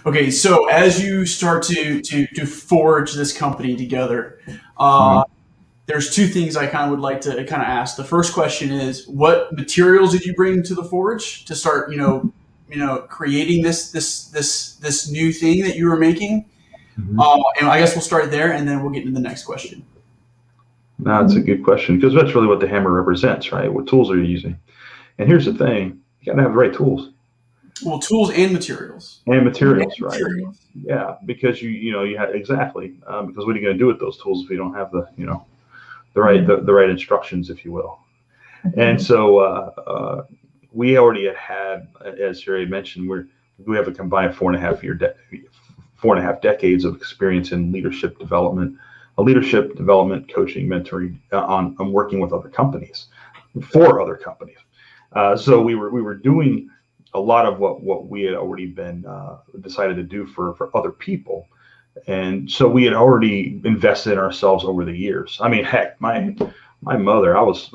Okay, so as you start to forge this company together, Mhm. uh, there's two things I kind of would like to kind of ask. The first question is, what materials did you bring to the forge to start, creating this new thing that you were making? Mhm. And I guess we'll start there, and then we'll get into the next question. No, that's a good question because that's really what the hammer represents, right? What tools are you using? And here's the thing: you got to have the right tools Well, tools and materials. and And materials, right? materials. Yeah, because you have exactly because what are you going to do with those tools if you don't have the right instructions, if you will? And so we already had, as Sherri mentioned, we have a combined 4.5 decades of experience in leadership development, coaching, mentoring on working with other companies, for other companies. So we were doing a lot of what we had already been decided to do for other people, and so we had already invested in ourselves over the years. I mean, heck, my mother, I was,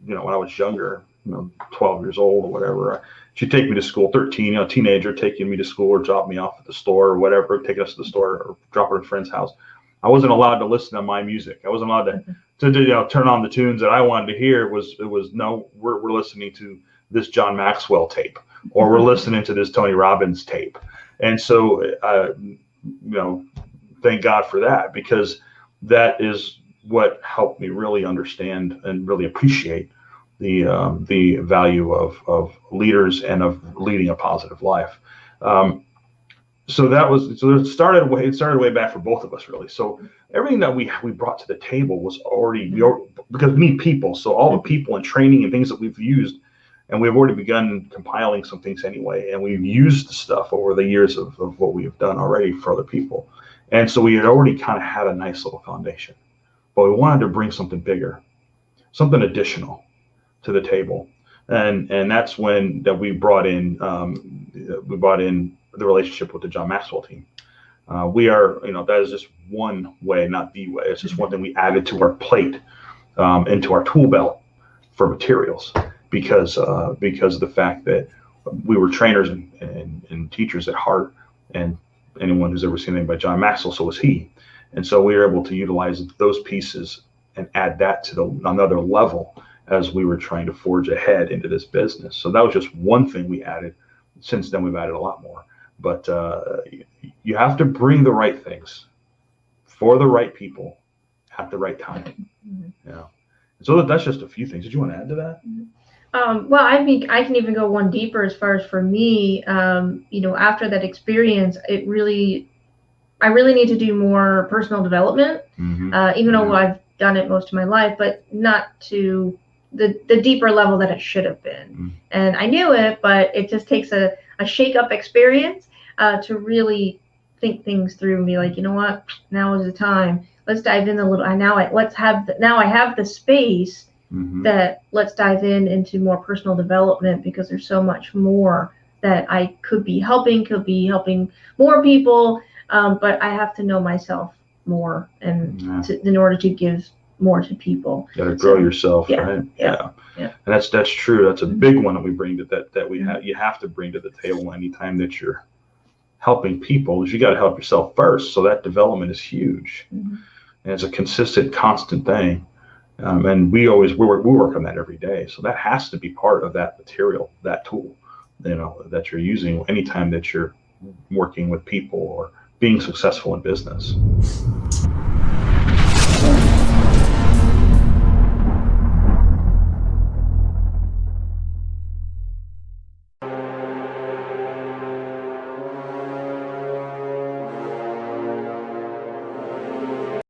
when I was younger, 12 years old or whatever, she'd take me to school, 13, teenager, taking me to school or drop me off at the store or whatever, taking us to the store or drop her at a friend's house. I wasn't allowed to listen to my music. I wasn't allowed to turn on the tunes that I wanted to hear. It was no, we're listening to this John Maxwell tape, or we're listening to this Tony Robbins tape. And so, thank God for that, because that is what helped me really understand and really appreciate the value of leaders and of leading a positive life. Um, so it started way back for both of us, really. So everything that we brought to the table was already because we need people. So all the people and training and things that we've used, and we've already begun compiling some things anyway, and we've used the stuff over the years of what we have done already for other people. And so we had already kind of had a nice little foundation, but we wanted to bring something bigger, something additional to the table. And that's when that we brought in the relationship with the John Maxwell team. We are, that is just one way, not the way. It's just one thing we added to our plate, into our tool belt for materials, because of the fact that we were trainers and teachers at heart, and anyone who's ever seen anything by John Maxwell, so was he. And so we were able to utilize those pieces and add that to another level as we were trying to forge ahead into this business. So that was just one thing we added. Since then, we've added a lot more. But you have to bring the right things for the right people at the right time. Yeah. So that's just a few things. Did you want to add to that? Well, I think I can even go one deeper as far as for me. After that experience, I really need to do more personal development. Even though I've done it most of my life, but not to the deeper level that it should have been. And I knew it, but it just takes a shake up experience to really think things through and be like, you know what, now is the time. Let's dive in a little. Now I have the space that let's dive into more personal development, because there's so much more that I could be helping more people. But I have to know myself more, and in order to give more to people. You got to grow yourself, right? Yeah. And that's true. That's a big one that we bring to that we have. You have to bring to the table anytime that you're helping people, is you got to help yourself first. So that development is huge, and it's a consistent, constant thing. And we work on that every day. So that has to be part of that material, that tool, that you're using anytime that you're working with people or being successful in business.